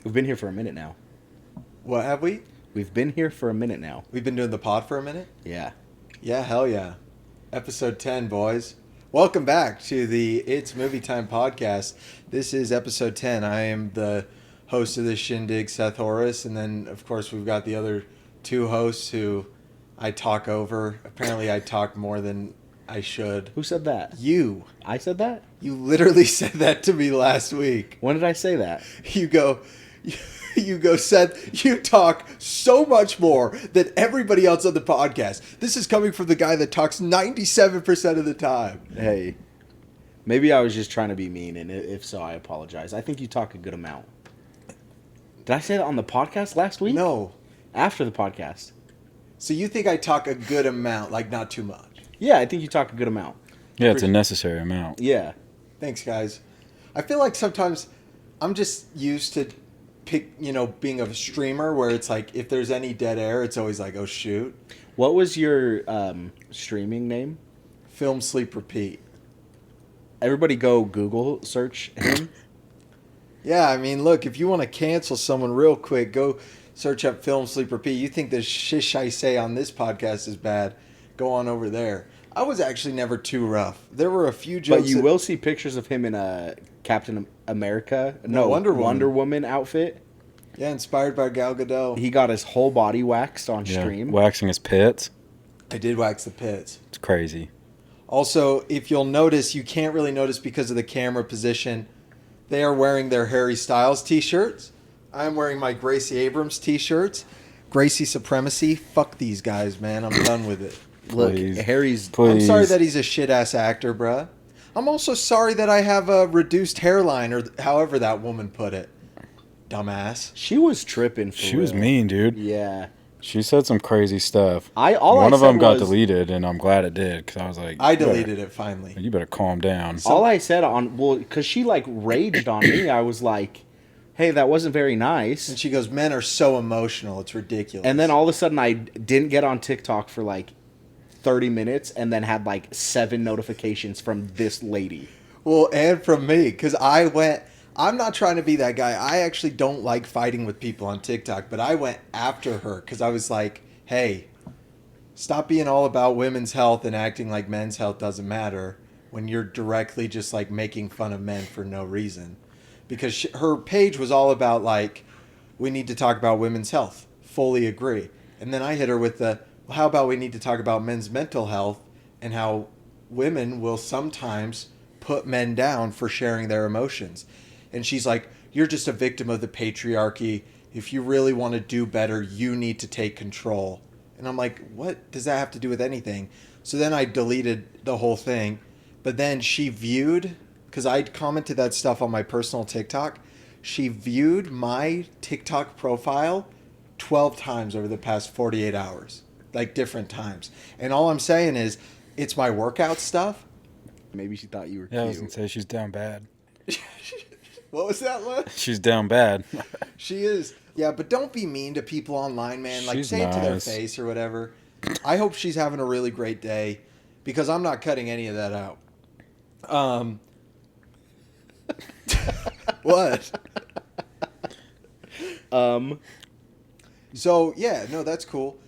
We've been here for a minute now. What have we? We've been here for a minute now. We've been doing the pod for a minute? Yeah. Yeah, hell yeah. Episode 10, boys. Welcome back to the It's Movie Time podcast. This is episode 10. I am the host of this shindig, Seth Horace, and then, of course, we've got the other two hosts who I talk over. Apparently, I talk more than I should. Who said that? You. I said that? You literally said that to me last week. When did I say that? You go, Seth, you talk so much more than everybody else on the podcast. This is coming from the guy that talks 97% of the time. Hey, maybe I was just trying to be mean, and if so, I apologize. I think you talk a good amount. Did I say that on the podcast last week? No. After the podcast. So you think I talk a good amount, like not too much? Yeah, I think you talk a good amount. Yeah, it's a necessary amount. Yeah. Thanks, guys. I feel like sometimes I'm just used to being a streamer where it's like if there's any dead air, it's always like, oh, shoot. What was your streaming name? Film, Sleep, Repeat. Everybody go Google search him. Yeah, I mean, look, if you want to cancel someone real quick, go search up Film, Sleep, Repeat. You think the shish I say on this podcast is bad, go on over there. I was actually never too rough. There were a few jokes. But you will see pictures of him in a Captain America, Wonder Woman outfit. Yeah, inspired by Gal Gadot. He got his whole body waxed on stream. Waxing his pits. I did wax the pits. It's crazy. Also, if you'll notice, you can't really notice because of the camera position. They are wearing their Harry Styles t-shirts. I'm wearing my Gracie Abrams t-shirts. Gracie Supremacy. Fuck these guys, man. I'm done with it. Look, Please. Harry's... I'm sorry that he's a shit-ass actor, bruh. I'm also sorry that I have a reduced hairline, or however that woman put it. Dumbass. She was tripping for She was real. mean, dude. Yeah. She said some crazy stuff. One of them got deleted, and I'm glad it did, because I was like... I deleted it, finally. You better calm down. All I said because she, raged on me, I was like, hey, that wasn't very nice. And she goes, men are so emotional, it's ridiculous. And then all of a sudden, I didn't get on TikTok for, 30 minutes, and then had, 7 notifications from this lady. Well, and from me, because I'm not trying to be that guy. I actually don't like fighting with people on TikTok, but I went after her because I was like, hey, stop being all about women's health and acting like men's health doesn't matter when you're directly just making fun of men for no reason. Because her page was all about we need to talk about women's health. Fully agree. And then I hit her with how about we need to talk about men's mental health and how women will sometimes put men down for sharing their emotions. And she's like, you're just a victim of the patriarchy. If you really want to do better, you need to take control. And I'm like, what does that have to do with anything? So then I deleted the whole thing. But then she viewed, because I commented that stuff on my personal TikTok, she viewed my TikTok profile 12 times over the past 48 hours. Different times. And all I'm saying is, it's my workout stuff. Maybe she thought you were Yeah, cute. I was going to say she's down bad. What was that, Les? She's down bad. She is. Yeah, but don't be mean to people online, man. She's Say it to their nice. face or whatever. I hope she's having a really great day because I'm not cutting any of that out. What? So, yeah, no, that's cool.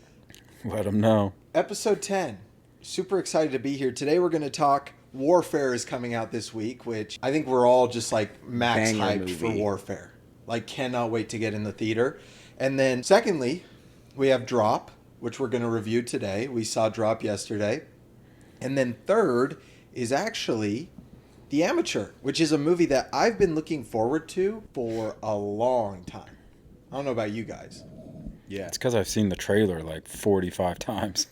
Let them know. Episode 10. Super excited to be here. Today we're going to talk... Warfare is coming out this week, which I think we're all just max Banger hyped movie. for Warfare. Cannot wait to get in the theater. And then secondly, we have Drop, which we're going to review today. We saw Drop yesterday. And then third is actually The Amateur, which is a movie that I've been looking forward to for a long time. I don't know about you guys. Yeah. It's because I've seen the trailer 45 times.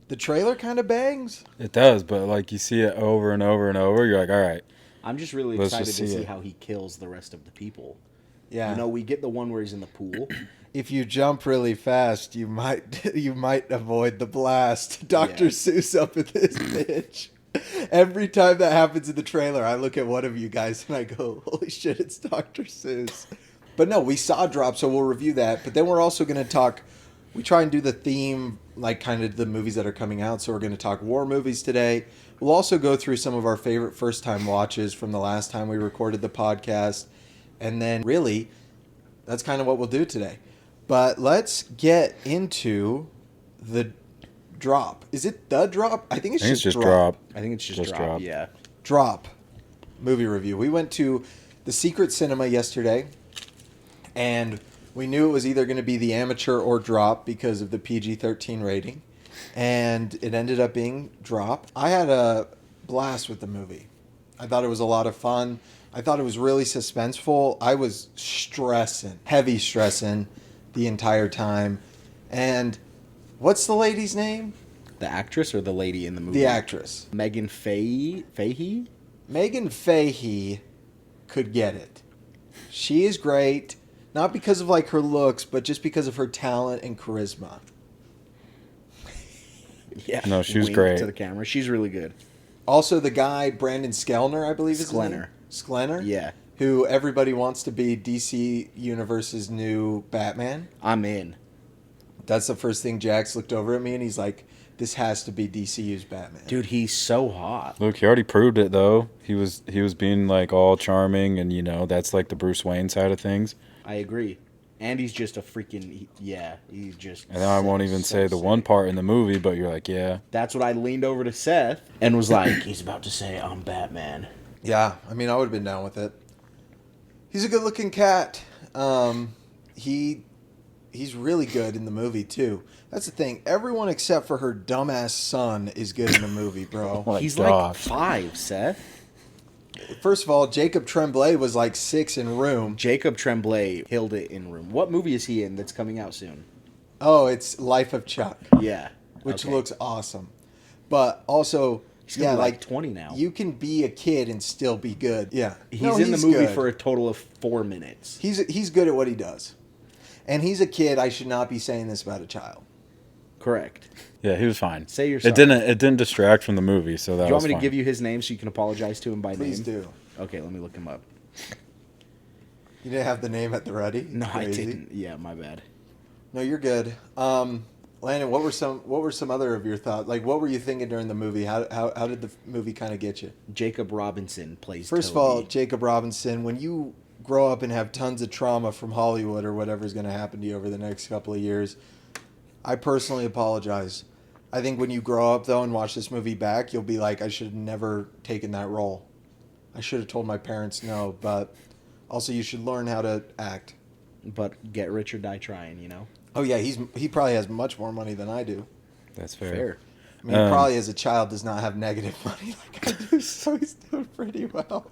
The trailer kind of bangs. It does, but you see it over and over and over. You're like, all right. I'm just really Let's excited just to see see it. how he kills the rest of the people. Yeah. We get the one where he's in the pool. If you jump really fast, you might avoid the blast. Dr. Yeah. Seuss up in this bitch. Every time that happens in the trailer, I look at one of you guys and I go, holy shit, it's Dr. Seuss. But no, we saw Drop, so we'll review that. But then we're also going to talk, we try and do the theme, kind of the movies that are coming out. So we're going to talk war movies today. We'll also go through some of our favorite first-time watches from the last time we recorded the podcast. And then really, that's kind of what we'll do today. But let's get into the drop. Is it the drop? I think it's just drop. I think it's just drop. drop. Yeah. Drop movie review. We went to the Secret Cinema yesterday, and we knew it was either going to be the amateur or drop because of the PG-13 rating, and it ended up being drop. I had a blast with the movie. I thought it was a lot of fun. I thought it was really suspenseful. I was heavy stressing the entire time. And what's the lady's name? The actress or the lady in the movie? The actress. Megan Fahey? Megan Fahey could get it. She is great, not because of like her looks, but just because of her talent and charisma. Yeah. No, she was Wink great. to the camera. She's really good. Also, the guy Brandon Skellner, I believe is his name. Sklenner. Yeah. Who everybody wants to be DC Universe's new Batman. I'm in. That's the first thing Jax looked over at me and he's like, "This has to be DCU's Batman." Dude, he's so hot. Look, he already proved it though. He was being like all charming, and that's like the Bruce Wayne side of things. I agree. And he's just a freaking, he's just... And then I won't even say the one part in the movie, but you're like, yeah. That's what I leaned over to Seth and was like, he's about to say, I'm Batman. Yeah, I mean, I would have been down with it. He's a good-looking cat. He's really good in the movie, too. That's the thing. Everyone except for her dumbass son is good in the movie, bro. Oh my He's gosh. like 5, Seth. First of all, Jacob Tremblay was like 6 in Room. Jacob Tremblay killed it in Room. What movie is he in that's coming out soon? Oh, it's Life of Chuck. Yeah. Which Okay. looks awesome. But also, He's gonna be like 20 now. You can be a kid and still be good. Yeah. He's in the movie good. for a total of 4 minutes. He's good at what he does. And he's a kid. I should not be saying this about a child. Correct. Yeah, he was fine. Say you're It sorry. didn't distract from the movie, so that Do you was want me to fine. give you his name so you can apologize to him by Please name? do. Okay, let me look him up. You didn't have the name at the ready? No, Crazy. I didn't. Yeah, my bad. No, you're good. Landon, what were some other of your thoughts? Like, what were you thinking during the movie? How did the movie kind of get you? Jacob Robinson plays First of Toby. all, Jacob Robinson, when you grow up and have tons of trauma from Hollywood or whatever's going to happen to you over the next couple of years, I personally apologize. I think when you grow up, though, and watch this movie back, you'll be like, I should have never taken that role. I should have told my parents no, but also you should learn how to act. But get rich or die trying, you know? Oh, yeah, he probably has much more money than I do. That's fair. Fair. I mean, he probably as a child does not have negative money like I do, so he's doing pretty well.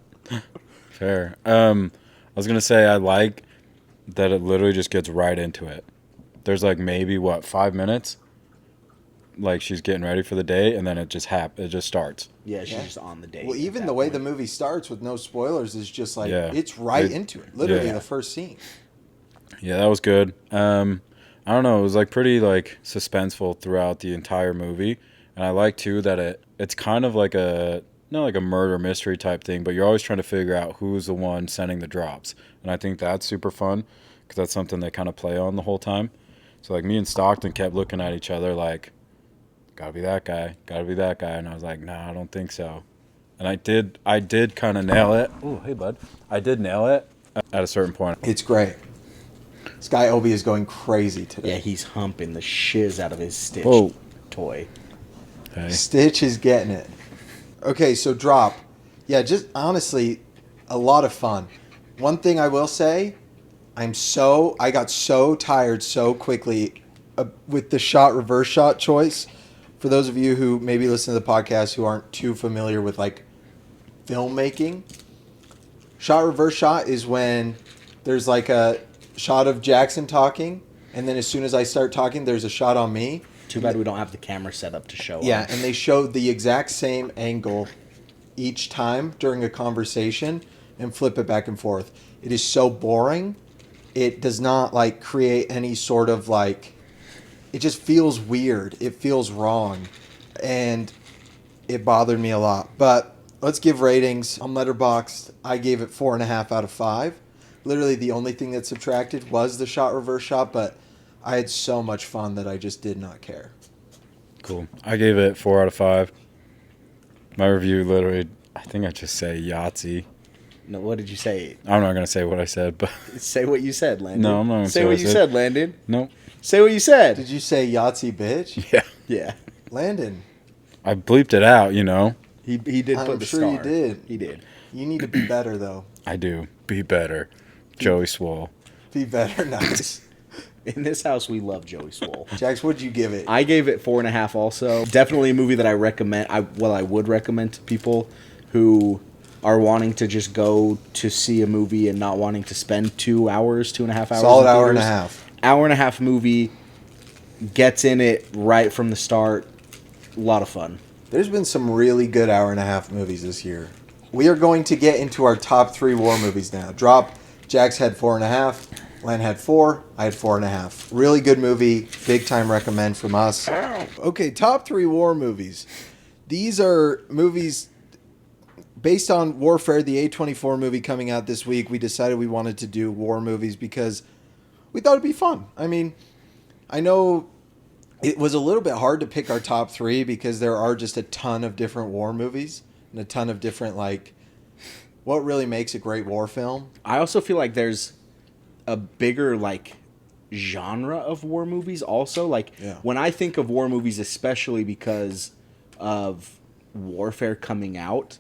Fair. I was gonna say I like that it literally just gets right into it. There's like maybe 5 minutes, like she's getting ready for the day, and then it just starts. Yeah, she's Yeah. just on the date. Well, even at the that way point. the movie starts with no spoilers is just like, Yeah. it's right It- into it. Literally yeah. the first scene. Yeah, that was good. I don't know. It was like pretty like suspenseful throughout the entire movie, and I like too that it's kind of like not like a murder mystery type thing, but you're always trying to figure out who's the one sending the drops, and I think that's super fun because that's something they kind of play on the whole time. So like me and Stockton kept looking at each other like, gotta be that guy, and I was like, nah, I don't think so, and I did kind of nail it. Oh, hey bud, I did nail it at a certain point. It's great. This guy Obi is going crazy today. Yeah, he's humping the shiz out of his Stitch Whoa. toy. Hey. Stitch is getting it. Okay, so drop. Yeah, just honestly, a lot of fun. One thing I will say, I got so tired so quickly with the reverse shot choice. For those of you who maybe listen to the podcast who aren't too familiar with like filmmaking, reverse shot is when there's like a shot of Jackson talking, and then as soon as I start talking, there's a shot on me. Too bad we don't have the camera set up to show Yeah, him. and they showed the exact same angle each time during a conversation and flip it back and forth. It is so boring. It does not like create any sort of like, it just feels weird. It feels wrong. And it bothered me a lot. But let's give ratings. On Letterboxd, I gave it 4.5 out of 5. Literally the only thing that subtracted was the reverse shot, but I had so much fun that I just did not care. Cool. I gave it 4 out of 5. My review literally, I think I just say Yahtzee. No, what did you say? I'm not gonna say what I said, but Say what you said, Landon. No, I'm not gonna say say what what I you said. said, Landon. no. Say what you said. Did you say Yahtzee bitch? Yeah, Yeah, Landon, I bleeped it out. You know, he did I'm put the sure star. you did. He did. You need to be better, though. I do. Be better, Joey Swole. Be better, nice. In this house, we love Joey Swole. Jax, what'd you give it? I gave it 4.5. Also, definitely a movie that I recommend. I would recommend to people who are wanting to just go to see a movie and not wanting to spend 2 hours, 2.5 hours. Solid in hour and a theaters. half. Hour and a half movie, gets in it right from the start. A lot of fun. There's been some really good hour and a half movies this year. We are going to get into our top 3 war movies now. Jax had 4.5. Len had 4. I had 4.5. Really good movie. Big time recommend from us. Okay, top 3 war movies. These are movies based on Warfare, the A24 movie coming out this week. We decided we wanted to do war movies because we thought it'd be fun. I mean, I know it was a little bit hard to pick our top 3 because there are just a ton of different war movies and a ton of different, like, what really makes a great war film. I also feel like there's a bigger like genre of war movies also. Like Yeah. when I think of war movies, especially because of Warfare coming out,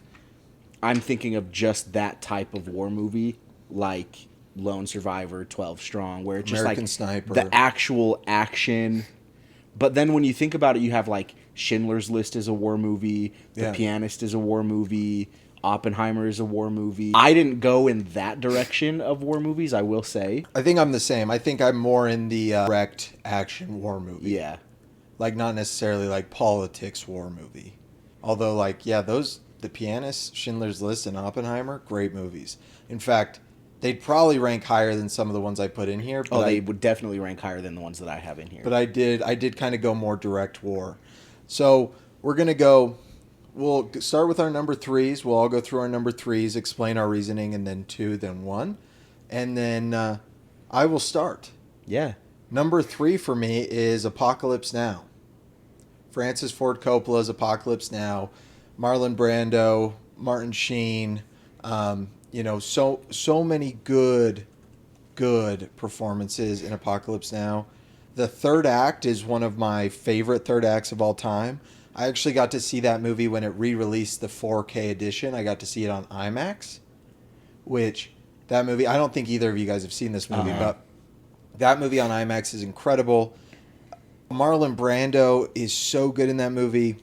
I'm thinking of just that type of war movie, like Lone Survivor, 12 Strong, where it's just American like Sniper. the actual action. But then when you think about it, you have like Schindler's List is a war movie, The Yeah. Pianist is a war movie, Oppenheimer is a war movie. I didn't go in that direction of war movies, I will say. I think I'm the same. I think I'm more in the direct action war movie. Yeah. Like, not necessarily like politics war movie. Although, like, yeah, those, The Pianist, Schindler's List, and Oppenheimer, great movies. In fact, they'd probably rank higher than some of the ones I put in here. But They would definitely rank higher than the ones that I have in here. But I did kind of go more direct war. So we're going to go, we'll start with our number 3s. We'll all go through our number 3s, explain our reasoning, and then 2, then 1. And then I will start. Yeah. Number 3 for me is Apocalypse Now. Francis Ford Coppola's Apocalypse Now. Marlon Brando, Martin Sheen, so many good performances in Apocalypse Now. The third act is one of my favorite third acts of all time. I actually got to see that movie when it re-released the 4K edition. I got to see it on IMAX, which that movie, I don't think either of you guys have seen this movie, but that movie on IMAX is incredible. Marlon Brando is so good in that movie.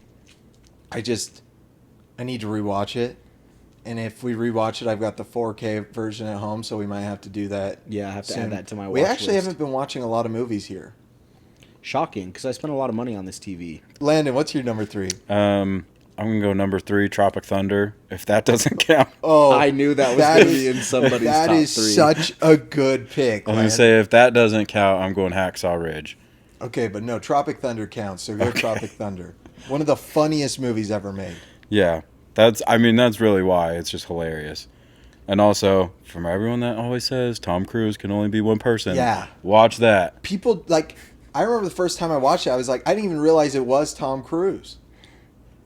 I need to rewatch it. And if we rewatch it, I've got the 4K version at home, so we might have to do that. Yeah, I have to soon. add that to my watch We actually list. haven't been watching a lot of movies here. Shocking, because I spent a lot of money on this TV. Landon, what's your number 3? I'm gonna go number 3, Tropic Thunder. If that doesn't count, Oh, I knew that was that going to is- be in somebody's that top is 3. such a good pick. I'm gonna Landon. say if that doesn't count, I'm going Hacksaw Ridge. Okay, but no, Tropic Thunder counts, so go Okay. Tropic Thunder. One of the funniest movies ever made. Yeah, that's really why. It's just hilarious. And also, from everyone that always says Tom Cruise can only be one person, Yeah. watch that. People, like, I remember the first time I watched it, I was like, I didn't even realize it was Tom Cruise.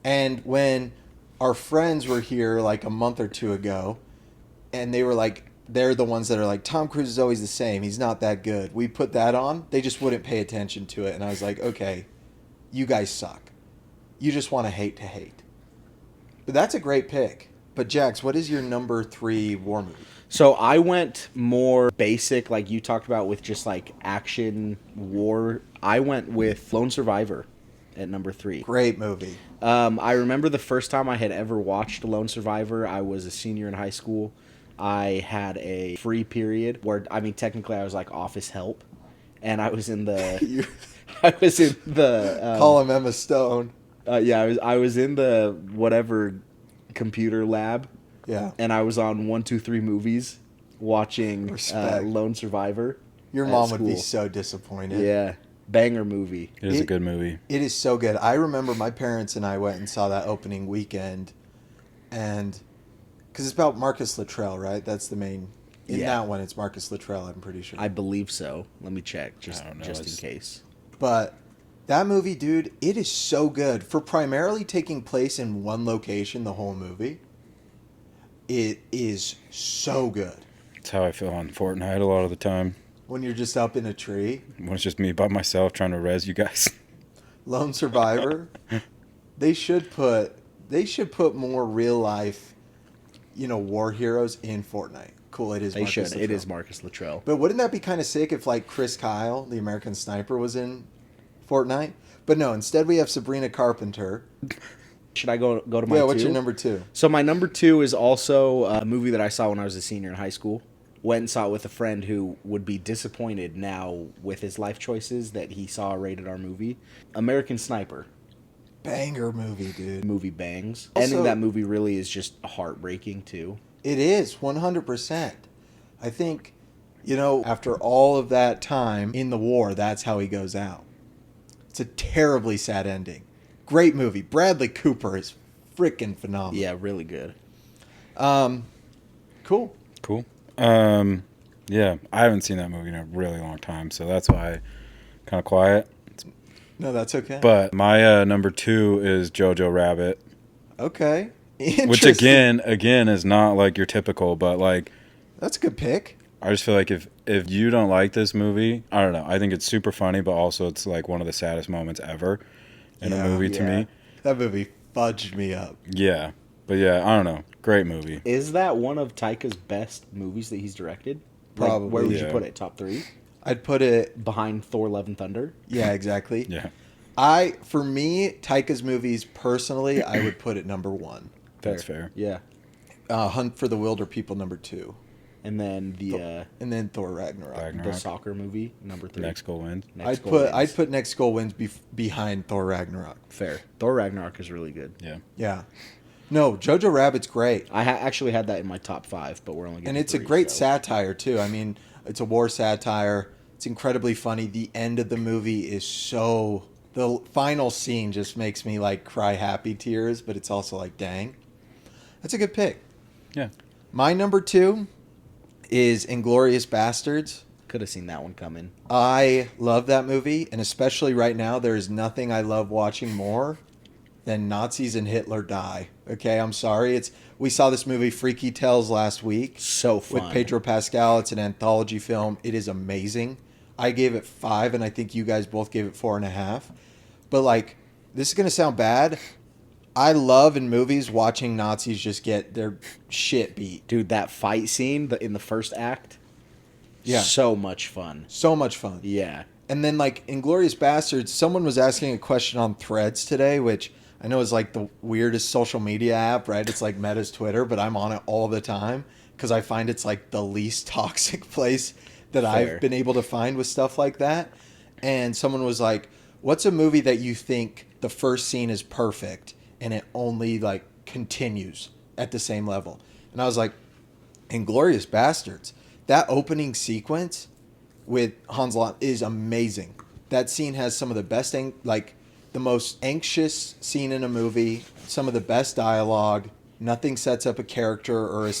And when our friends were here like a month or 2 ago, and they were like, they're the ones that are like, Tom Cruise is always the same. He's not that good. We put that on. They just wouldn't pay attention to it. And I was like, okay, you guys suck. You just want to hate. But that's a great pick. But Jax, what is your number 3 war movie? So I went more basic, like you talked about, with just like action war. I went with Lone Survivor at number 3. Great movie. I remember the first time I had ever watched Lone Survivor. I was a senior in high school. I had a free period where, I mean, technically I was like office help, and I was in the, Call him Emma Stone. I was in the whatever computer lab, Yeah. and I was on 1-2-3 Movies watching Respect. Lone Survivor. Your at mom would be school. so disappointed. Yeah, banger movie. It is a It- good movie. It is so good. I remember my parents and I went and saw that opening weekend, and because it's about Marcus Luttrell, right? That's the main. In Yeah. that one, it's Marcus Luttrell. I'm pretty sure. I believe so. Let me check, just I don't know, just in it's- case. But that movie, dude, it is so good for primarily taking place in one location the whole movie. it is so good. That's how I feel on Fortnite a lot of the time. When you're just up in a tree. When it's just me by myself trying to res you guys. Lone Survivor. They should put more real life, war heroes in Fortnite. Cool, it is. They Marcus should. Luttrell. It is Marcus Luttrell. But wouldn't that be kind of sick if like Chris Kyle, the American Sniper, was in Fortnite? But no, instead we have Sabrina Carpenter. Should I go to my Yeah, two? what's your number 2? So my number 2 is also a movie that I saw when I was a senior in high school. Went and saw it with a friend who would be disappointed now with his life choices that he saw a rated R movie. American Sniper. Banger movie, dude. Movie bangs. Also- Ending that movie really is just heartbreaking too. It is 100%. I think, after all of that time in the war, that's how he goes out. It's a terribly sad ending. Great movie. Bradley Cooper is freaking phenomenal. Yeah, really good. Cool. Cool. Yeah, I haven't seen that movie in a really long time, so that's why kind of quiet. No, that's okay. But my number 2 is Jojo Rabbit, Okay. which Interesting. again is not like your typical, but like That's a good pick. I just feel like if you don't like this movie, I don't know. I think it's super funny, but also it's like one of the saddest moments ever in a movie to me. That movie fudged me up. Yeah, but yeah, I don't know. Great movie. Is that one of Taika's best movies that he's directed? Probably, Like, where would you yeah. put it? Top 3? I'd put it. Behind Thor: Love and Thunder? Yeah, exactly. Yeah, For me, Taika's movies personally, I would put it number 1. that's fair. Yeah. Hunt for the Wilder People number 2, And then and then Thor Ragnarok. the Ragnarok. soccer movie number 3. Next goal wins. Next Goal Wins. I'd put Next Goal Wins behind Thor Ragnarok. Fair. Thor Ragnarok is really good. Yeah. Yeah. No, Jojo Rabbit's great. I actually had that in my top 5, but we're only getting And it's a 3, great so. satire, too. I mean, it's a war satire. It's incredibly funny. The end of the movie is so... The final scene just makes me, like, cry happy tears, but it's also like, dang. That's a good pick. Yeah. My number 2 is Inglourious Bastards. Could have seen that one coming. I love that movie, and especially right now, there is nothing I love watching more than Nazis and Hitler die. Okay, I'm sorry. We saw this movie Freaky Tales last week So fun. with Pedro Pascal. It's an anthology film. It is amazing. I gave it 5, and I think you guys both gave it 4.5. But like, this is gonna sound bad. I love in movies watching Nazis just get their shit beat. Dude, that fight scene in the first act, Yeah. so much fun. So much fun. Yeah. And then, like, Inglourious Bastards, someone was asking a question on Threads today, which I know is, like, the weirdest social media app, right? It's like Meta's Twitter, but I'm on it all the time because I find it's, like, the least toxic place that Fair. I've been able to find with stuff like that. And someone was like, what's a movie that you think the first scene is perfect and it only, like, continues at the same level? And I was like, Inglourious Bastards. That opening sequence with Hans Landa is amazing. That scene has some of the best, the most anxious scene in a movie, some of the best dialogue. Nothing sets up a character or a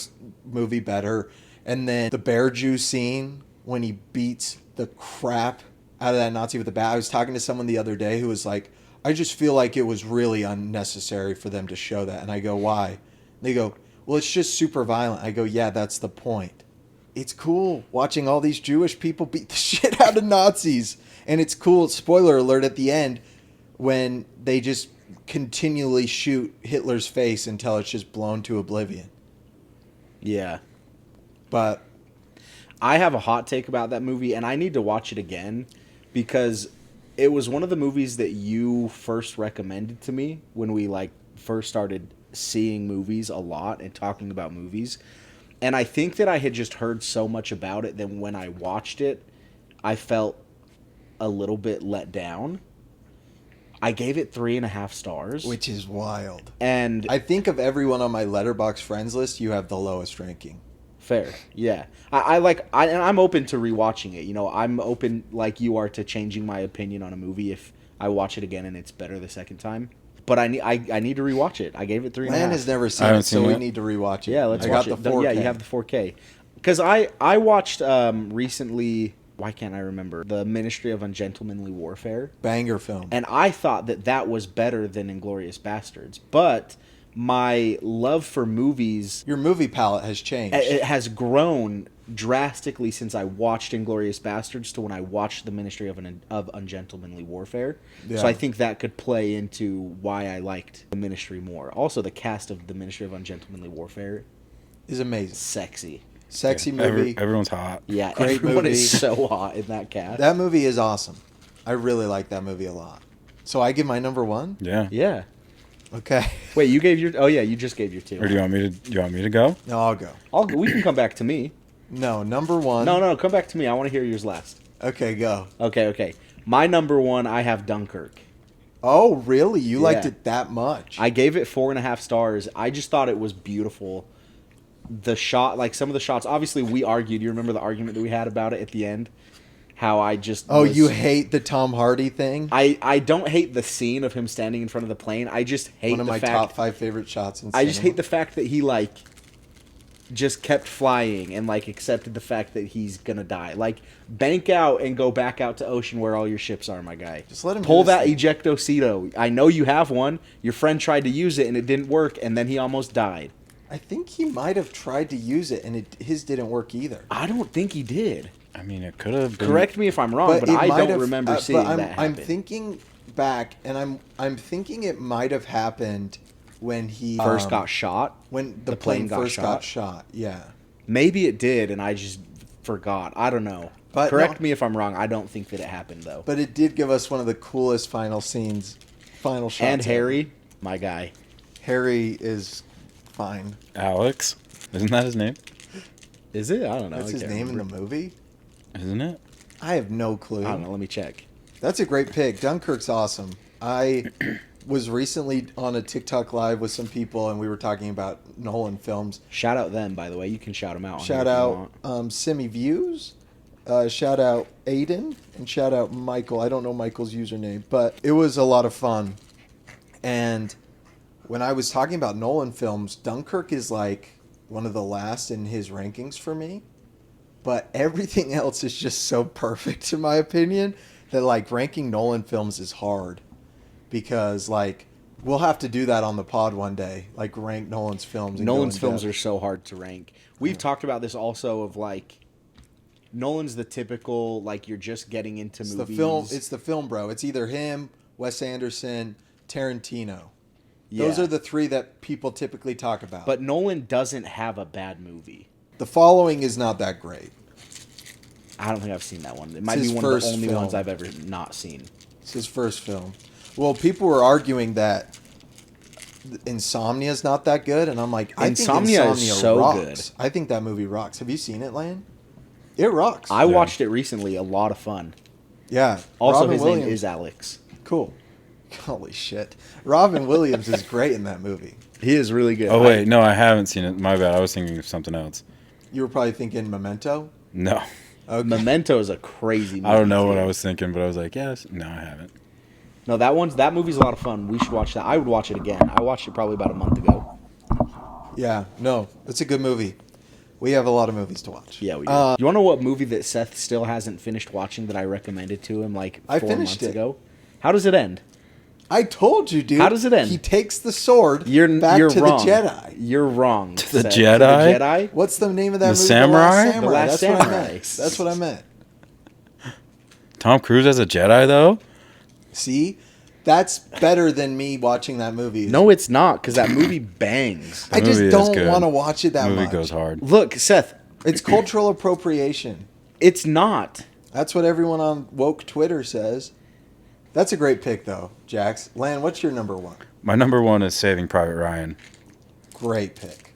movie better. And then the bear juice scene when he beats the crap out of that Nazi with the bat. I was talking to someone the other day who was like, I just feel like it was really unnecessary for them to show that. And I go, why? They go, well, it's just super violent. I go, yeah, that's the point. It's cool watching all these Jewish people beat the shit out of Nazis. And it's cool, spoiler alert, at the end when they just continually shoot Hitler's face until it's just blown to oblivion. Yeah. But I have a hot take about that movie, and I need to watch it again because it was one of the movies that you first recommended to me when we first started seeing movies a lot and talking about movies. And I think that I had just heard so much about it that when I watched it, I felt a little bit let down. I gave it 3.5 stars. which is wild. And I think of everyone on my Letterboxd friends list, you have the lowest ranking. fair, yeah. And I'm open to rewatching it. You know, I'm open like you are to changing my opinion on a movie if I watch it again and it's better the second time. But I need to rewatch it. I gave it 3.5. Lan has never I seen haven't it, so seen we it. need to rewatch it. Yeah, let's I watch got it. the 4K. Yeah, you have the 4K. Because I watched recently. Why can't I remember the Ministry of Ungentlemanly Warfare? Banger film. And I thought that was better than Inglourious Bastards. But my love for movies Your movie palette has changed. it has grown drastically since I watched Inglourious Bastards to when I watched The Ministry of Ungentlemanly Warfare. Yeah. So I think that could play into why I liked The Ministry more. Also, the cast of The Ministry of Ungentlemanly Warfare, Is amazing. sexy. Sexy movie. Everyone's hot. Yeah, Great everyone movie. is so hot in that cast. That movie is awesome. I really like that movie a lot. So I give my number one. Yeah. Yeah. Okay. Wait, you gave your? Oh yeah, you just gave your two. Or do you want me to go? No, I'll go. We can come back to me. No, number one. No, come back to me. I want to hear yours last. Okay, go. Okay. My number one, I have Dunkirk. Oh, really? You liked Yeah. it that much? I gave it 4.5 stars. I just thought it was beautiful. The shot, like some of the shots, obviously we argued. You remember the argument that we had about it at the end? How I just Oh, was- you hate the Tom Hardy thing? I don't hate the scene of him standing in front of the plane. I just hate One of the my fact top 5 favorite shots in I just cinema. hate the fact that he like just kept flying and like accepted the fact that he's gonna die. Like bank out and go back out to ocean where all your ships are, my guy. Just let him pull do his that thing. ejectocito. I know you have one. Your friend tried to use it and it didn't work, and then he almost died. I think he might have tried to use it, and his didn't work either. I don't think he did. I mean, it could have been. Correct me if I'm wrong, but it I might don't have- remember but seeing I'm, that happen. I'm thinking back, and I'm thinking it might have happened when he First got shot. when the plane first got shot. Yeah. Maybe it did, and I just forgot. I don't know. But Correct no- me if I'm wrong. I don't think that it happened though. But it did give us one of the coolest final shots. And ever. Harry, my guy. Harry is fine. Alex. Isn't that his name? Is it? I don't know. That's I his can't name remember. in the movie. Isn't it? I have no clue. I don't know. Let me check. That's a great pick. Dunkirk's awesome. I was recently on a TikTok live with some people, and we were talking about Nolan films. Shout out them, by the way. You can shout them out. on Shout here if you out want. Simi Views. Shout out Aiden. And shout out Michael. I don't know Michael's username, but it was a lot of fun. And when I was talking about Nolan films, Dunkirk is like one of the last in his rankings for me. But everything else is just so perfect, in my opinion, that like ranking Nolan films is hard. Because like we'll have to do that on the pod one day, like rank Nolan's films. And go Nolan's in films depth. are so hard to rank. We've talked about this also of like Nolan's the typical like you're just getting into It's movies. the film. It's the film, bro. It's either him, Wes Anderson, Tarantino. Those Yeah. are the three that people typically talk about. But Nolan doesn't have a bad movie. The Following is not that great. I don't think I've seen that one. It might his be one of the first only film. ones I've ever not seen. It's his first film. Well, people were arguing that Insomnia is not that good, and I'm like, I Insomnia think is Insomnia so rocks. good. I think that movie rocks. Have you seen it, Lan? It rocks. I watched it recently. A lot of fun. Yeah. Also, Robin his Williams. name is Alex. Cool. Holy shit. Robin Williams is great in that movie. He is really good. Oh wait, no, I haven't seen it. My bad. I was thinking of something else. You were probably thinking Memento? No, Okay. Memento is a crazy movie. I don't know what too. I was thinking, but I was like, yes. No, I haven't. No, that movie's a lot of fun. We should watch that. I would watch it again. I watched it probably about a month ago. Yeah, no, it's a good movie. We have a lot of movies to watch. Yeah, we do. You want to know what movie that Seth still hasn't finished watching that I recommended to him like 4 I finished months it. ago? How does it end? I told you, dude. How does it end? He takes the sword You're back you're to wrong. the Jedi. You're wrong. To the Seth. Jedi? To the Jedi? What's the name of that The movie? Samurai? The The Last Last Samurai. That's what I Samurai. meant. That's what I meant. Tom Cruise as a Jedi, though? See? That's better than me watching that movie. No, it's not because that movie bangs. I just movie is don't good. want to watch it that The movie much. goes hard. Look, Seth, It's cultural appropriation. it's not. That's what everyone on woke Twitter says. That's a great pick, though, Jax. Lan, what's your number one? My number one is Saving Private Ryan. Great pick.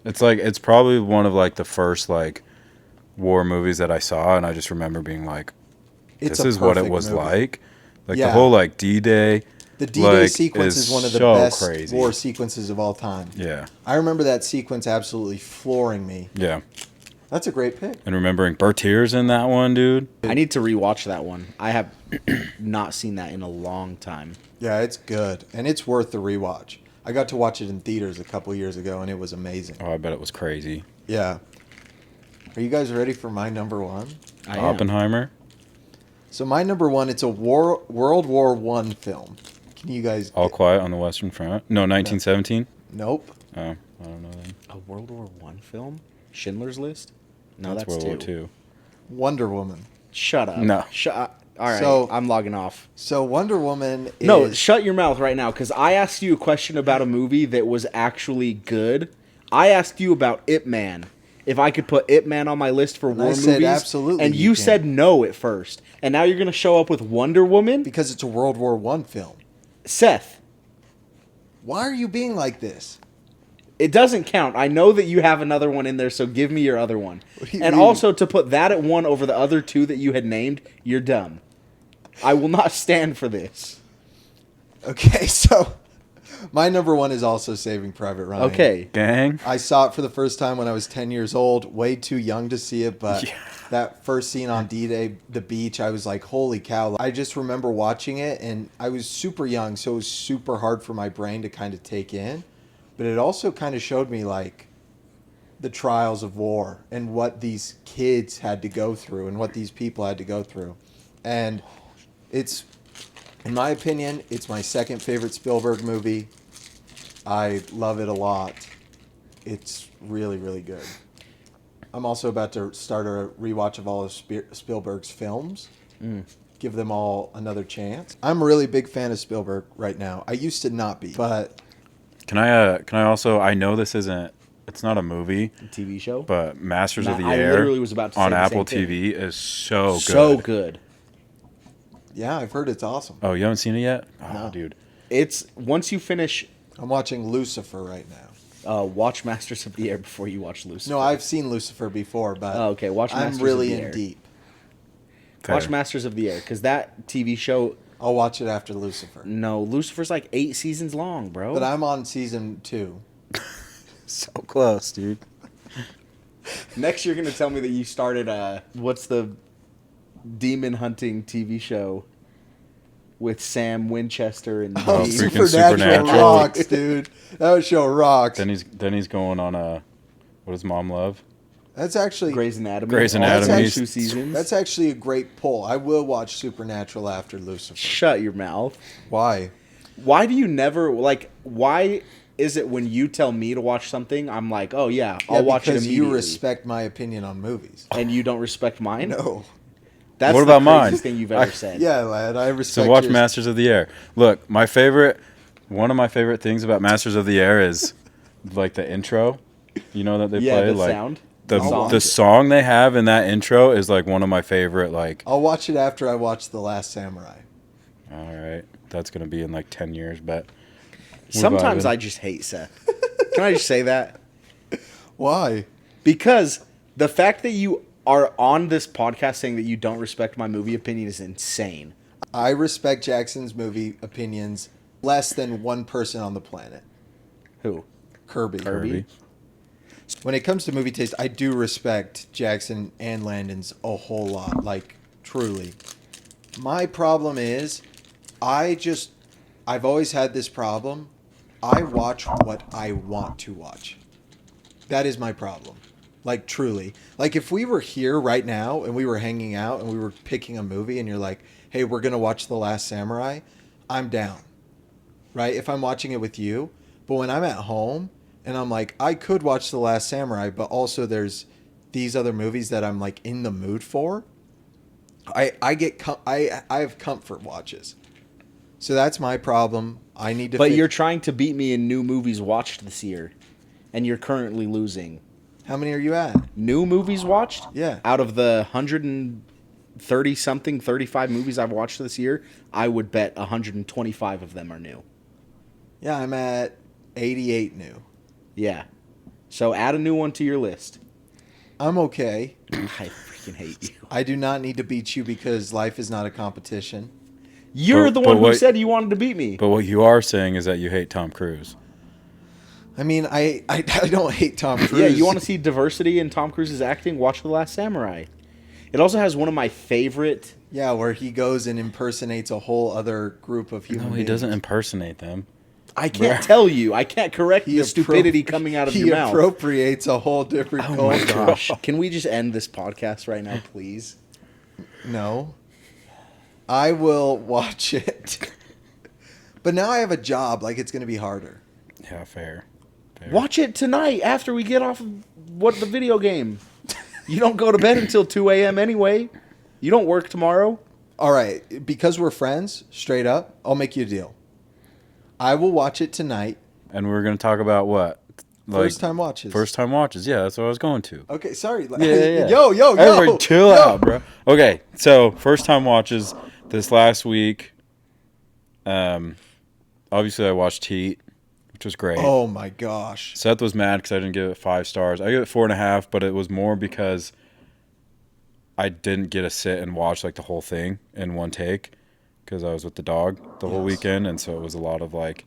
It's probably one of like the first like war movies that I saw, and I just remember being like, It's this a is what it perfect was movie. like. Like Yeah. the whole like D-Day. The D-Day like, sequence is one of the so best crazy. war sequences of all time. Yeah, I remember that sequence absolutely flooring me. yeah. That's a great pick. And remembering Bertier's in that one, dude. I need to rewatch that one. I have not seen that in a long time. Yeah, it's good, and it's worth the rewatch. I got to watch it in theaters a couple years ago, and it was amazing. Oh, I bet it was crazy. Yeah. Are you guys ready for my number one? I am. Oppenheimer. So my number one, it's a World War I film. Can you guys? All Quiet on the Western Front. No, 1917. Nope. Oh, I don't know then. A World War One film? Schindler's List? No, that's World War two. Two. Wonder Woman. Shut up. No. Shut up. All right, So- I'm logging off. So Wonder Woman is... No, shut your mouth right now, because I asked you a question about a movie that was actually good. I asked you about Ip Man. If I could put Ip Man on my list for war I said movies. absolutely And you you can. said no at first. And now you're going to show up with Wonder Woman? Because it's a World War One film. Seth, Why are you being like this? it doesn't count. I know that you have another one in there, so give me your other one. What do you And mean? also, to put that at one over the other two that you had named, you're dumb. I will not stand for this. Okay, so my number one is also Saving Private Ryan. Okay. Gang. I saw it for the first time when I was 10 years old. Way too young to see it, but Yeah. that first scene on D-Day, the beach, I was like, holy cow. I just remember watching it, and I was super young, so it was super hard for my brain to kind of take in. But it also kind of showed me, like, the trials of war and what these kids had to go through and what these people had to go through. And it's, in my opinion, it's my second favorite Spielberg movie. I love it a lot. It's really, really good. I'm also about to start a rewatch of all of Spielberg's films. Give them all another chance. I'm a really big fan of Spielberg right now. I used to not be, but Can I also? I know this isn't. It's not a movie, TV show? but Masters of the I Air literally was about to say on the Apple same thing. TV is so good. So good. yeah, I've heard it's awesome. Oh, you haven't seen it yet? Oh, No. dude. It's, once you finish, I'm watching Lucifer right now. watch Masters of the Air before you watch Lucifer. No, I've seen Lucifer before, but Oh, okay, watch I'm Masters really of the in Air. deep. Watch Fair. Masters of the Air, because that TV show, I'll watch it after Lucifer. no, Lucifer's like 8 seasons long, bro. But I'm on season 2. So close, dude. Next, you're going to tell me that you started, what's the demon hunting TV show with Sam Winchester and Oh, Dave? freaking Supernatural Supernatural. rocks, dude. That show rocks. Then he's going on what does Mom love? That's actually Grey's Anatomy. Grey's all the Anatomy. 2 seasons. That's actually a great pull. I will watch Supernatural after Lucifer. Shut your mouth. Why? Why do you never, like, why is it when you tell me to watch something, I'm like, oh yeah, I'll watch it because immediately. you respect my opinion on movies. And you don't respect mine? No. That's What the about mine? craziest thing you've ever said. Yeah, lad, I respect. So watch yours. Masters of the Air. Look, one of my favorite things about Masters of the Air is like the intro. You know that they Yeah, play the like sound. the I'll watch the it. song they have in that intro is like one of my favorite. Like, I'll watch it after I watch The Last Samurai. all right, that's gonna be in like 10 years, but Sometimes vibing. I just hate Seth. Can I just say that? Why? Because the fact that you are on this podcast saying that you don't respect my movie opinion is insane. I respect Jackson's movie opinions less than one person on the planet. Who? Kirby. Kirby. When it comes to movie taste, I do respect Jackson and Landon's a whole lot. Like, truly. My problem is, I've always had this problem. I watch what I want to watch. That is my problem. Like, truly. Like, if we were here right now and we were hanging out and we were picking a movie and you're like, hey, we're going to watch The Last Samurai, I'm down. Right? If I'm watching it with you. But when I'm at home and I'm like, I could watch The Last Samurai, but also there's these other movies that I'm like in the mood for, I have comfort watches. So that's my problem. I need to But fix- you're trying to beat me in new movies watched this year. And you're currently losing. How many are you at? New movies watched? Yeah. Out of the 130 something, 35 movies I've watched this year, I would bet 125 of them are new. Yeah, I'm at 88 new. Yeah. So add a new one to your list. I'm okay. I freaking hate you. I do not need to beat you because life is not a competition. You're But- the but one who what- said you wanted to beat me. But what you are saying is that you hate Tom Cruise. I mean, I don't hate Tom Cruise. Yeah, you want to see diversity in Tom Cruise's acting? Watch The Last Samurai. It also has one of my favorite... Yeah, where he goes and impersonates a whole other group of human No, he beings. doesn't impersonate them. I can't tell you. I can't correct the stupidity coming out of your mouth. He appropriates a whole different Oh my culture. gosh. Can we just end this podcast right now, please? No. I will watch it. But now I have a job. Like, it's going to be harder. Yeah, fair. Watch it tonight after we get off of the video game. You don't go to bed until 2 a.m. anyway. You don't work tomorrow. All right. Because we're friends, straight up, I'll make you a deal. I will watch it tonight. And we're going to talk about what? First time watches. First time watches. Yeah, that's what I was going to. Okay, sorry. Yeah. Yo. Everybody chill out, bro. Okay, so first time watches this last week. Obviously I watched Heat, which was great. Oh my gosh. Seth was mad because I didn't give it 5 stars. I gave it 4.5, but it was more because I didn't get to sit and watch like the whole thing in one take because I was with the dog the whole weekend, and so it was a lot of like.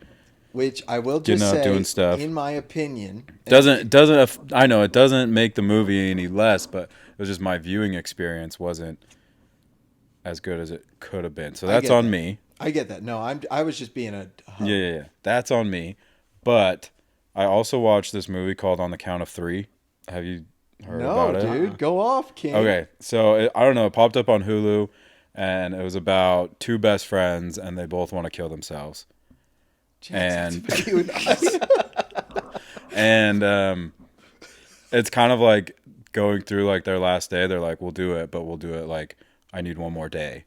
Which I will just Getting out, say, doing stuff. in my opinion, I know it doesn't make the movie any less, but it was just my viewing experience wasn't as good as it could have been. So that's on me. I get that. No, I was just being a hub. Yeah. That's on me. But I also watched this movie called On the Count of Three. Have you heard about it? No, dude, go off, King. Okay, so I don't know. It popped up on Hulu, and it was about 2 best friends, and they both want to kill themselves. And it's kind of like going through like their last day. They're like, we'll do it, but we'll do it like I need one more day.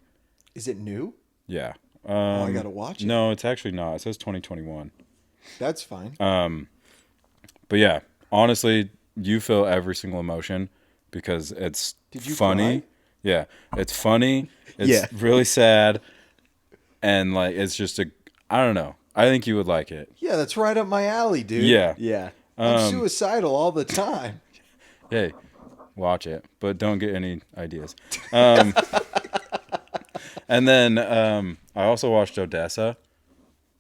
Is it new? Yeah. I gotta watch it. No, it's actually not. It says 2021. That's fine. But yeah, honestly, you feel every single emotion because it's funny. Cry? Yeah, it's funny. It's really sad, and like it's just I don't know. I think you would like it. Yeah, that's right up my alley, dude. Yeah. I'm suicidal all the time. Hey, watch it, but don't get any ideas. And then I also watched Odessa,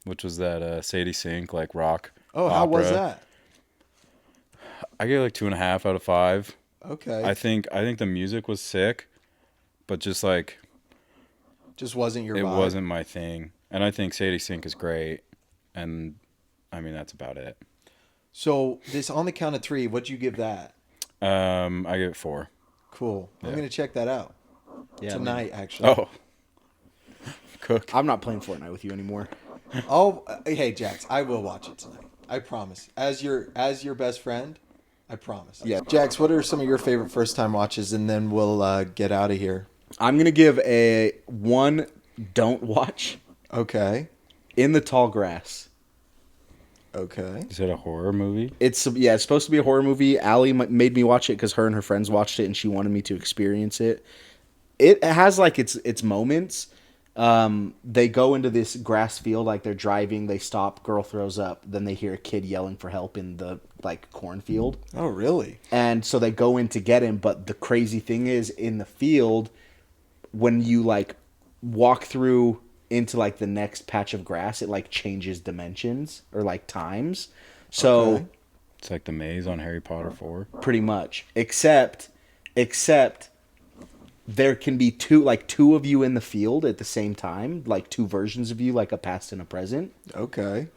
which was that Sadie Sink like rock. Oh, opera. how was that? I gave like 2.5 out of 5. Okay. I think the music was sick, but just like just wasn't your it vibe. wasn't my thing. And I think Sadie Sink is great, and I mean that's about it. So this On the Count of Three, what'd you give that? I give it 4. Cool. Yeah. I'm gonna check that out tonight. Actually. Oh, cook. I'm not playing Fortnite with you anymore. Oh, hey Jax, I will watch it tonight. I promise. As your best friend, I promise. Yeah. Jax, what are some of your favorite first time watches, and then we'll get out of here. I'm gonna give a 1 don't watch. Okay. In the Tall Grass. Okay. Is it a horror movie? It's supposed to be a horror movie. Allie made me watch it because her and her friends watched it, and she wanted me to experience it. It has like its moments. They go into this grass field, like they're driving, they stop, girl throws up, then they hear a kid yelling for help in the like cornfield. Oh, really? And so they go in to get him, but the crazy thing is in the field, when you like walk through into like the next patch of grass, it like changes dimensions or like times. So Okay. It's like the maze on Harry Potter 4. pretty much, except there can be two of you in the field at the same time, like 2 versions of you, like a past and a present. Okay.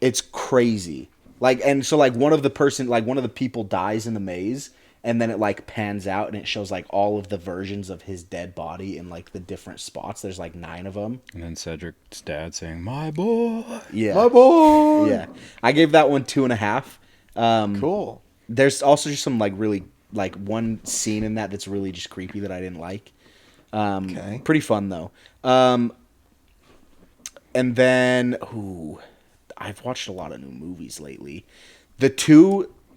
It's crazy. Like, and so like one of the people dies in the maze, and then it like pans out and it shows like all of the versions of his dead body in like the different spots. There's like 9 of them. And then Cedric's dad saying, "My boy." Yeah. My boy. Yeah. I gave that one 2.5. Cool. There's also just some like really like one scene in that's really just creepy that I didn't like. Okay. Pretty fun though. And then I've watched a lot of new movies lately. I'm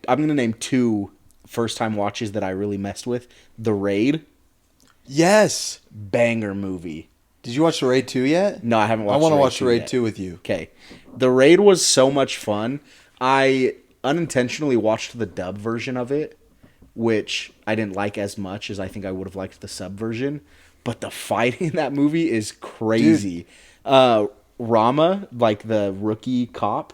gonna name 2 first time watches that I really messed with. The Raid, Yes. banger movie. Did you watch The Raid 2 yet? No, I haven't watched. I want to The Raid watch The 2 Raid yet. 2 with you. Okay. The Raid was so much fun. I unintentionally watched the dub version of it, which I didn't like as much as I think I would have liked the sub version. But the fighting in that movie is crazy. Rama, like the rookie cop,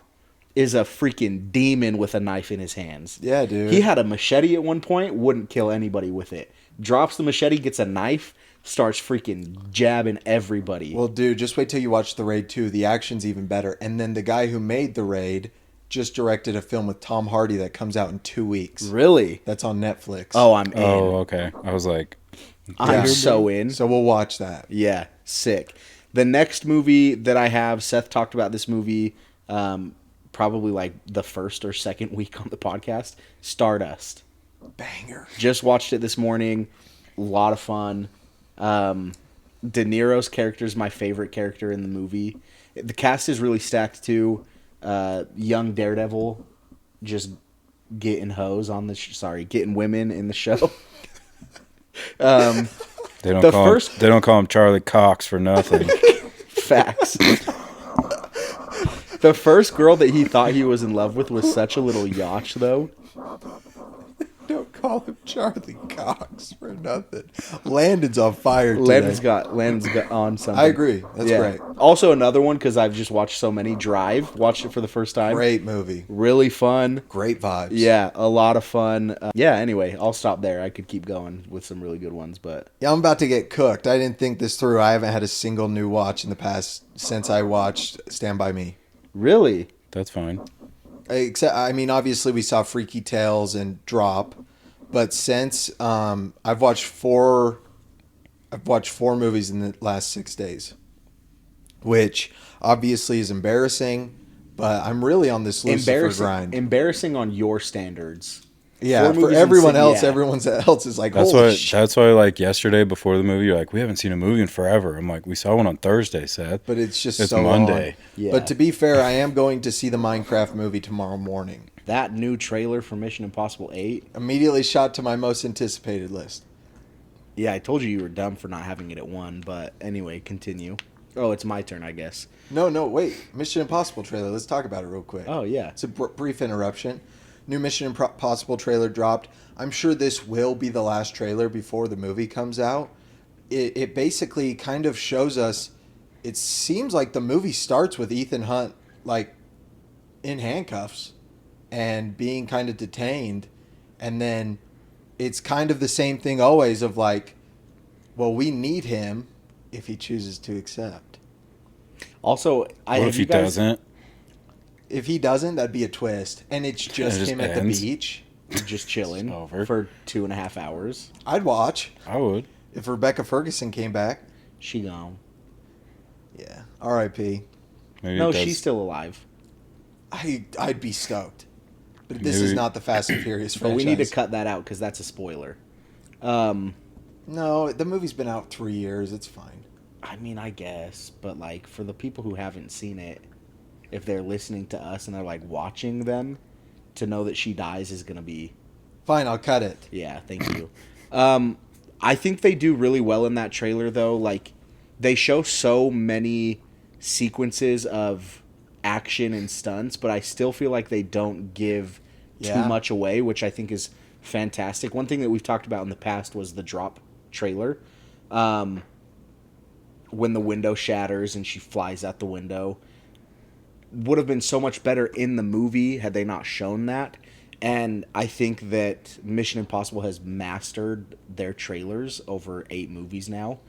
is a freaking demon with a knife in his hands. Yeah, dude. He had a machete at one point, wouldn't kill anybody with it. Drops the machete, gets a knife, starts freaking jabbing everybody. Well, dude, just wait till you watch The Raid 2. The action's even better. And then the guy who made The Raid just directed a film with Tom Hardy that comes out in 2 weeks. Really? That's on Netflix. Oh, I'm in. Oh, okay. I was like, I'm so in. So we'll watch that. Yeah, sick. The next movie that I have, Seth talked about this movie probably like the first or second week on the podcast, Stardust. Banger. Just watched it this morning. A lot of fun. De Niro's character is my favorite character in the movie. The cast is really stacked too. Young Daredevil just getting hoes on the getting women in the show. They don't The call first- him, they don't call him Charlie Cox for nothing. Facts. The first girl that he thought he was in love with was such a little yotch, though. Don't call him Charlie Cox for nothing. Landon's on fire today. Landon's got on something. I agree. That's great. Also, another one because I've just watched so many. Drive. Watched it for the first time. Great movie. Really fun. Great vibes. Yeah, a lot of fun. Yeah. Anyway, I'll stop there. I could keep going with some really good ones, but Yeah, I'm about to get cooked. I didn't think this through. I haven't had a single new watch in the past since I watched Stand By Me. really, That's fine. Except, I mean, obviously we saw Freaky Tales and Drop, but since I've watched four movies in the last 6 days, which obviously is embarrassing. But I'm really on this Lucifer grind. embarrassing on your standards. Yeah, 4 for movies in everyone else, yeah. everyone else is like, That's holy why. shit. That's why. Like yesterday before the movie, you're like, we haven't seen a movie in forever. I'm like, we saw one on Thursday, Seth. But it's just It's so Monday. on. Yeah. But to be fair, I am going to see the Minecraft movie tomorrow morning. That new trailer for Mission Impossible 8. Immediately shot to my most anticipated list. Yeah, I told you were dumb for not having it at 1, but anyway, continue. Oh, it's my turn, I guess. No, wait. Mission Impossible trailer. Let's talk about it real quick. Oh, yeah. It's a brief interruption. New Mission Impossible trailer dropped. I'm sure this will be the last trailer before the movie comes out. It basically kind of shows us, it seems like the movie starts with Ethan Hunt, like, in handcuffs and being kind of detained. And then it's kind of the same thing always of like, well, we need him if he chooses to accept. Also, What if he doesn't? If he doesn't, that'd be a twist. And it's just just him at the ends. beach. just chilling It's over. for 2.5 hours. I'd watch I would. if Rebecca Ferguson came back. She gone. Yeah. R.I.P. Maybe No, it does- she's still alive. I'd be stoked. But this is Maybe- not the Fast and Furious But franchise. we need to cut that out because that's a spoiler. No, the movie's been out 3 years. It's fine. I mean, I guess, but like for the people who haven't seen it, if they're listening to us and they're like watching them, to know that she dies is gonna be Fine, I'll cut it. yeah. Thank you. I think they do really well in that trailer though. Like they show so many sequences of action and stunts, but I still feel like they don't give Yeah. too much away, which I think is fantastic. One thing that we've talked about in the past was the Drop trailer. When the window shatters and she flies out the window. Would have been so much better in the movie had they not shown that. And I think that Mission Impossible has mastered their trailers over 8 movies now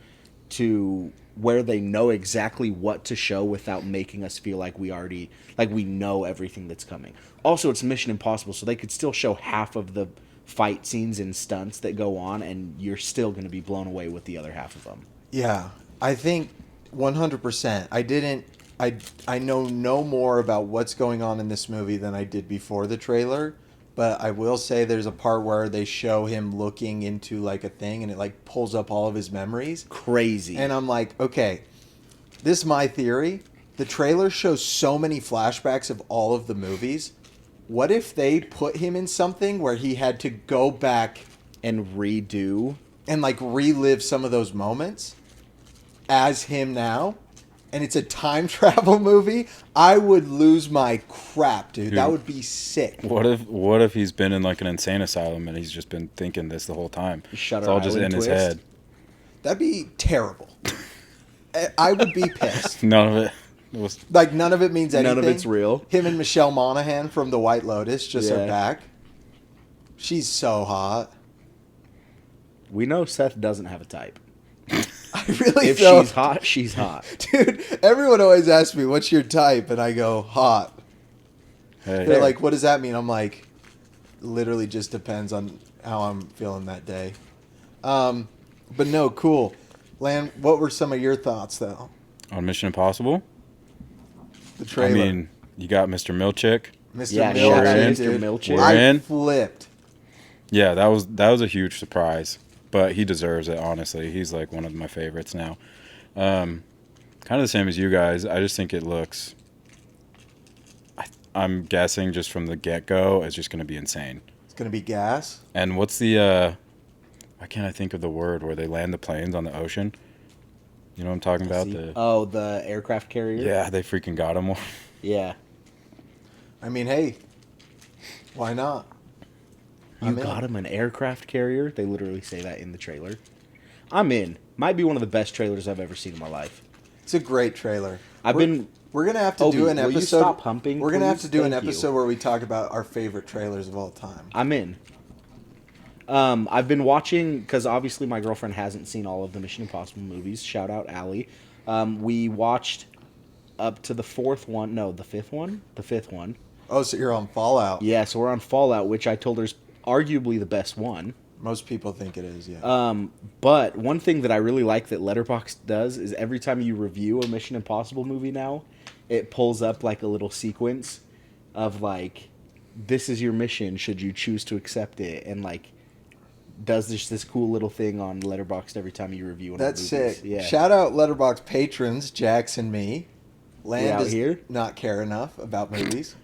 to where they know exactly what to show without making us feel like we know everything that's coming. Also, it's Mission Impossible, so they could still show half of the fight scenes and stunts that go on, and you're still going to be blown away with the other half of them. Yeah, I think 100%. I know no more about what's going on in this movie than I did before the trailer, but I will say there's a part where they show him looking into like a thing and it like pulls up all of his memories. Crazy. And I'm like, okay, this is my theory. The trailer shows so many flashbacks of all of the movies. What if they put him in something where he had to go back and redo. and like relive some of those moments as him now? And it's a time travel movie? I would lose my crap, dude. That would be sick. What if he's been in like an insane asylum and he's just been thinking this the whole time? Shutter It's all just in Island his twist? head. That'd be terrible. I would be pissed. None of it was. Like, none of it means anything. None of it's real. Him and Michelle Monaghan from The White Lotus just Yeah. are back. She's so hot. We know Seth doesn't have a type. I really If don't. she's hot, she's hot. Dude, everyone always asks me, what's your type? And I go, hot. Hey, They're like, what does that mean? I'm like, literally just depends on how I'm feeling that day. But no, cool. Lan, what were some of your thoughts, though? On Mission Impossible. The I trailer. mean, you got Mr. Milchick. Mr. Yeah, shout out Milchick, to dude. Mr. Milchick. We're I in. flipped. Yeah, that was a huge surprise, but he deserves it. Honestly, he's like one of my favorites now. Kind of the same as you guys. I just think it looks. I'm guessing just from the get go, it's just going to be insane. It's gonna be gas. And what's the? Why can't I think of the word where they land the planes on the ocean? You know what I'm talking about? The aircraft carrier. Yeah, they freaking got him. Yeah. I mean, hey, why not? You I'm in. got him an aircraft carrier. They literally say that in the trailer. I'm in. Might be one of the best trailers I've ever seen in my life. It's a great trailer. We're gonna have to Obi, do an will you episode. stop humping, We're gonna have please? to do an Thank you. episode where we talk about our favorite trailers of all time. I'm in. I've been watching because obviously my girlfriend hasn't seen all of the Mission Impossible movies. Shout out Allie. We watched up to the fourth one. No, the fifth one. The fifth one. Oh, so you're on Fallout. Yeah, so we're on Fallout, which I told her is arguably the best one. Most people think it is. Yeah. But one thing that I really like that Letterboxd does is every time you review a Mission Impossible movie now, it pulls up like a little sequence of like, this is your mission should you choose to accept it, and like does this cool little thing on Letterboxd every time you review one That's of the movies. sick. Yeah. Shout out Letterboxd patrons, Jax and me. Land out does here? not care enough about movies.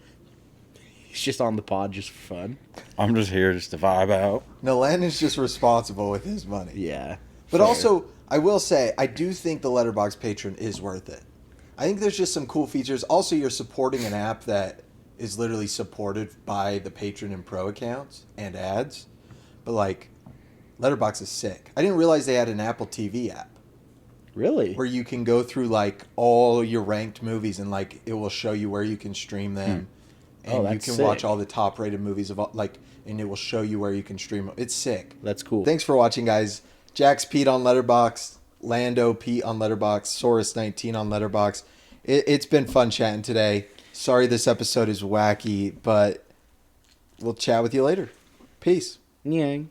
He's just on the pod just for fun. I'm just here just to vibe out. No, Landon's just responsible with his money. Yeah. But fair. also, I will say, I do think the Letterboxd patron is worth it. I think there's just some cool features. Also, you're supporting an app that is literally supported by the patron and pro accounts and ads. But like, Letterboxd is sick. I didn't realize they had an Apple TV app Really? where you can go through like all your ranked movies and like it will show you where you can stream them. Oh, And you that's can sick. watch all the top rated movies of all, like, and it will show you where you can stream them. It's sick. That's cool. Thanks for watching, guys. Jax Pete on Letterboxd, Lando Pete on Letterboxd, Saurus 19 on Letterboxd. It's been fun chatting today. Sorry this episode is wacky, but we'll chat with you later. Peace. Yang.